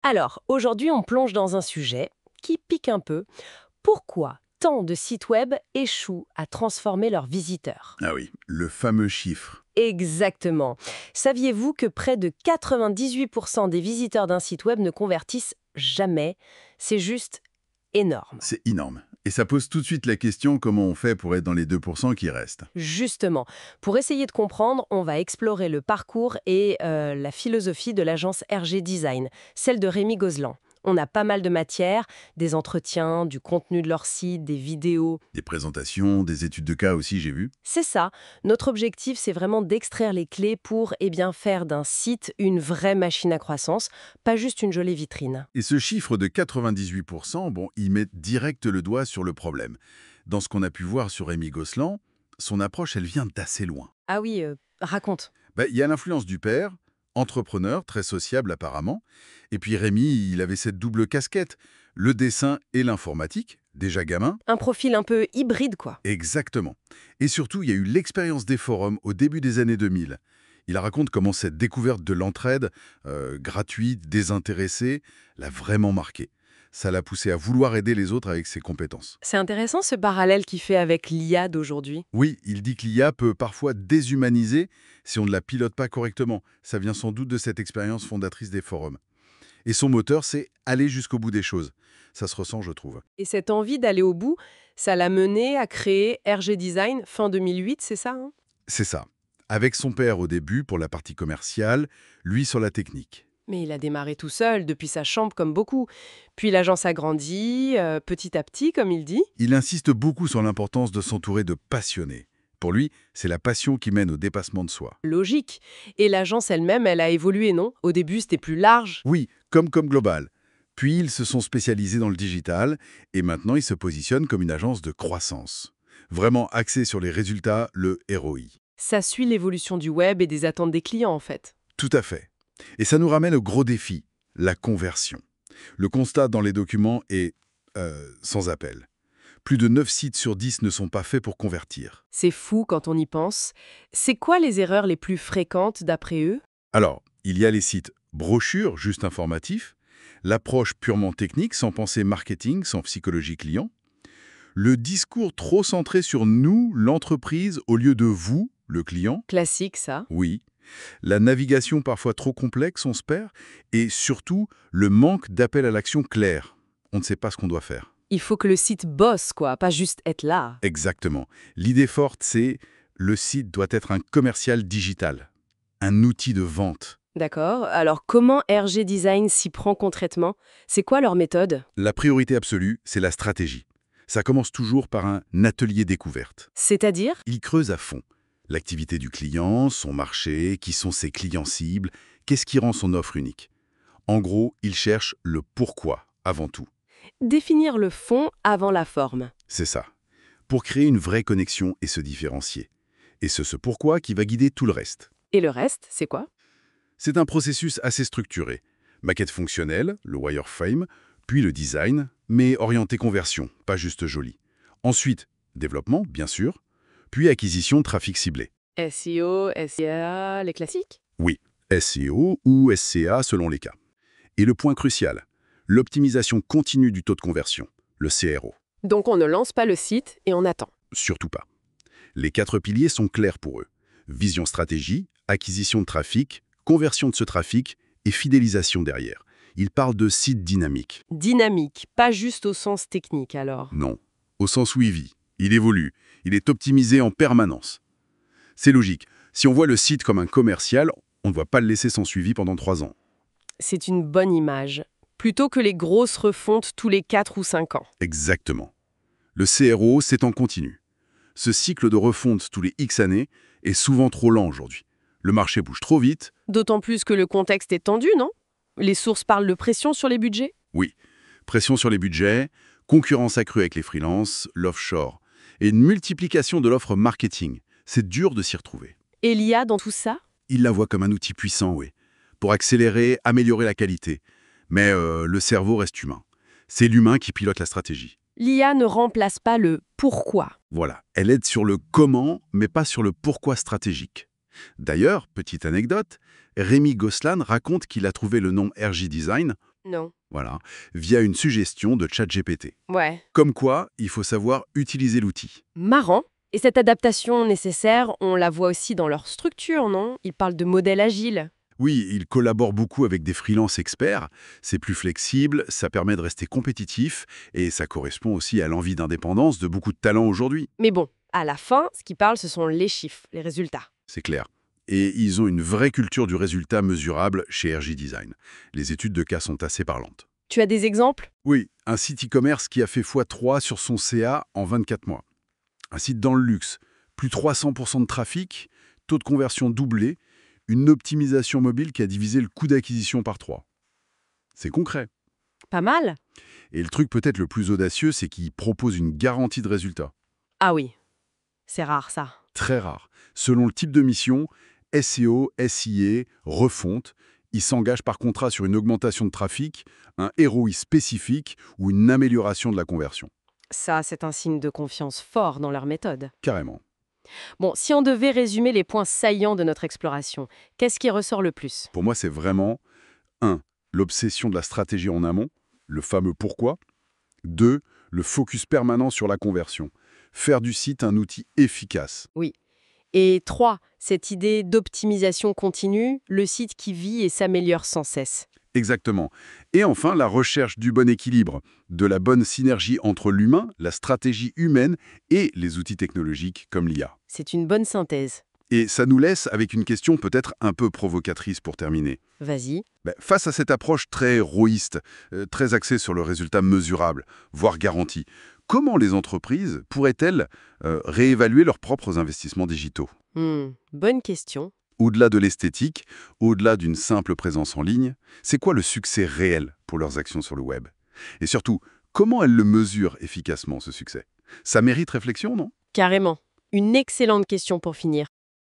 Alors, aujourd'hui, on plonge dans un sujet qui pique un peu. Pourquoi tant de sites web échouent à transformer leurs visiteurs? Ah oui, le fameux chiffre. Exactement. Saviez-vous que près de 98% des visiteurs d'un site web ne convertissent jamais? C'est juste énorme. C'est énorme. Et ça pose tout de suite la question comment on fait pour être dans les 2% qui restent. Justement, pour essayer de comprendre, on va explorer le parcours et la philosophie de l'agence RG Design, celle de Rémi Gozlan. On a pas mal de matières, des entretiens, du contenu de leur site, des vidéos. Des présentations, des études de cas aussi, j'ai vu. C'est ça. Notre objectif, c'est vraiment d'extraire les clés pour faire d'un site une vraie machine à croissance, pas juste une jolie vitrine. Et ce chiffre de 98%, bon, il met direct le doigt sur le problème. Dans ce qu'on a pu voir sur Rémi Gosselin, son approche, elle vient d'assez loin. Ah oui, raconte. Il y a l'influence du père, entrepreneur, très sociable apparemment. Et puis Rémi, il avait cette double casquette, le dessin et l'informatique, déjà gamin. Un profil un peu hybride, quoi. Exactement. Et surtout, il y a eu l'expérience des forums au début des années 2000. Il raconte comment cette découverte de l'entraide, gratuite, désintéressée, l'a vraiment marqué. Ça l'a poussé à vouloir aider les autres avec ses compétences. C'est intéressant ce parallèle qu'il fait avec l'IA d'aujourd'hui. Oui, il dit que l'IA peut parfois déshumaniser si on ne la pilote pas correctement. Ça vient sans doute de cette expérience fondatrice des forums. Et son moteur, c'est aller jusqu'au bout des choses. Ça se ressent, je trouve. Et cette envie d'aller au bout, ça l'a mené à créer RG Design fin 2008, c'est ça, hein? C'est ça. Avec son père au début pour la partie commerciale, lui sur la technique. Mais il a démarré tout seul, depuis sa chambre comme beaucoup. Puis l'agence a grandi, petit à petit, comme il dit. Il insiste beaucoup sur l'importance de s'entourer de passionnés. Pour lui, c'est la passion qui mène au dépassement de soi. Logique. Et l'agence elle-même, elle a évolué, non? Au début, c'était plus large. Oui, comme Global. Puis ils se sont spécialisés dans le digital et maintenant ils se positionnent comme une agence de croissance. Vraiment axée sur les résultats, le ROI. Ça suit l'évolution du web et des attentes des clients, en fait. Tout à fait. Et ça nous ramène au gros défi, la conversion. Le constat dans les documents est sans appel. Plus de 9 sites sur 10 ne sont pas faits pour convertir. C'est fou quand on y pense. C'est quoi les erreurs les plus fréquentes d'après eux? Alors, il y a les sites brochures, juste informatifs, l'approche purement technique, sans pensée marketing, sans psychologie client, le discours trop centré sur nous, l'entreprise, au lieu de vous, le client, Classique, ça. oui, la navigation parfois trop complexe, on se perd, et surtout, le manque d'appel à l'action clair. On ne sait pas ce qu'on doit faire. Il faut que le site bosse, quoi, pas juste être là. Exactement. L'idée forte, c'est le site doit être un commercial digital, un outil de vente. D'accord. Alors, comment RG Design s'y prend concrètement? C'est quoi leur méthode? La priorité absolue, c'est la stratégie. Ça commence toujours par un atelier découverte. C'est-à-dire? Il creuse à fond l'activité du client, son marché, qui sont ses clients cibles, qu'est-ce qui rend son offre unique. En gros, il cherche le pourquoi avant tout. Définir le fond avant la forme. C'est ça. Pour créer une vraie connexion et se différencier. Et c'est ce pourquoi qui va guider tout le reste. Et le reste, c'est quoi? C'est un processus assez structuré. Maquette fonctionnelle, le wireframe, puis le design, mais orienté conversion, pas juste joli. Ensuite, développement, bien sûr, puis acquisition de trafic ciblé. SEO, SEA, les classiques? Oui, SEO ou SCA selon les cas. Et le point crucial, l'optimisation continue du taux de conversion, le CRO. Donc on ne lance pas le site et on attend. Surtout pas. Les 4 piliers sont clairs pour eux. Vision stratégie, acquisition de trafic, conversion de ce trafic et fidélisation derrière. Ils parlent de site dynamique. Dynamique, pas juste au sens technique alors. Non, au sens où il vit. Il évolue, il est optimisé en permanence. C'est logique. Si on voit le site comme un commercial, on ne va pas le laisser sans suivi pendant 3 ans. C'est une bonne image. Plutôt que les grosses refontes tous les 4 ou 5 ans. Exactement. Le CRO, c'est en continu. Ce cycle de refonte tous les X années est souvent trop lent aujourd'hui. Le marché bouge trop vite. D'autant plus que le contexte est tendu, non? Les sources parlent de pression sur les budgets? Oui, pression sur les budgets, concurrence accrue avec les freelances, l'offshore, et une multiplication de l'offre marketing. C'est dur de s'y retrouver. Et l'IA dans tout ça? Il la voit comme un outil puissant, oui, pour accélérer, améliorer la qualité. Mais le cerveau reste humain. C'est l'humain qui pilote la stratégie. L'IA ne remplace pas le pourquoi. Voilà, elle aide sur le comment, mais pas sur le pourquoi stratégique. D'ailleurs, petite anecdote, Rémi Gosselin raconte qu'il a trouvé le nom RG Design Non. Voilà, via une suggestion de ChatGPT. Ouais. Comme quoi, il faut savoir utiliser l'outil. Marrant. Et cette adaptation nécessaire, on la voit aussi dans leur structure, non? Ils parlent de modèle agile. Oui, il collabore beaucoup avec des freelances experts, c'est plus flexible, ça permet de rester compétitif, et ça correspond aussi à l'envie d'indépendance de beaucoup de talents aujourd'hui, Mais bon, à la fin, ce qui parle, ce sont les chiffres, les résultats. c'est clair. Et ils ont une vraie culture du résultat mesurable chez RJ Design. Les études de cas sont assez parlantes. Tu as des exemples? Oui, un site e-commerce qui a fait x3 sur son CA en 24 mois. Un site dans le luxe, plus 300% de trafic, taux de conversion doublé, une optimisation mobile qui a divisé le coût d'acquisition par 3. C'est concret. Pas mal? Et le truc peut-être le plus audacieux, c'est qu'il propose une garantie de résultat. Ah oui, c'est rare ça. Très rare. Selon le type de mission, SEO, SIA, refonte, il s'engage par contrat sur une augmentation de trafic, un ROI spécifique ou une amélioration de la conversion. Ça, c'est un signe de confiance fort dans leur méthode. Carrément. Bon, si on devait résumer les points saillants de notre exploration, qu'est-ce qui ressort le plus? Pour moi, c'est vraiment 1. L'obsession de la stratégie en amont, le fameux pourquoi. 2. Le focus permanent sur la conversion. Faire du site un outil efficace. Oui. Et 3, cette idée d'optimisation continue, le site qui vit et s'améliore sans cesse. Exactement. Et enfin, la recherche du bon équilibre, de la bonne synergie entre l'humain, la stratégie humaine et les outils technologiques comme l'IA. C'est une bonne synthèse. Et ça nous laisse avec une question peut-être un peu provocatrice pour terminer. Vas-y. Face à cette approche très héroïste, très axée sur le résultat mesurable, voire garanti, comment les entreprises pourraient-elles réévaluer leurs propres investissements digitaux? Bonne question. Au-delà de l'esthétique, au-delà d'une simple présence en ligne, c'est quoi le succès réel pour leurs actions sur le web? Et surtout, comment elles le mesurent efficacement, ce succès? Ça mérite réflexion, non? Carrément. Une excellente question pour finir.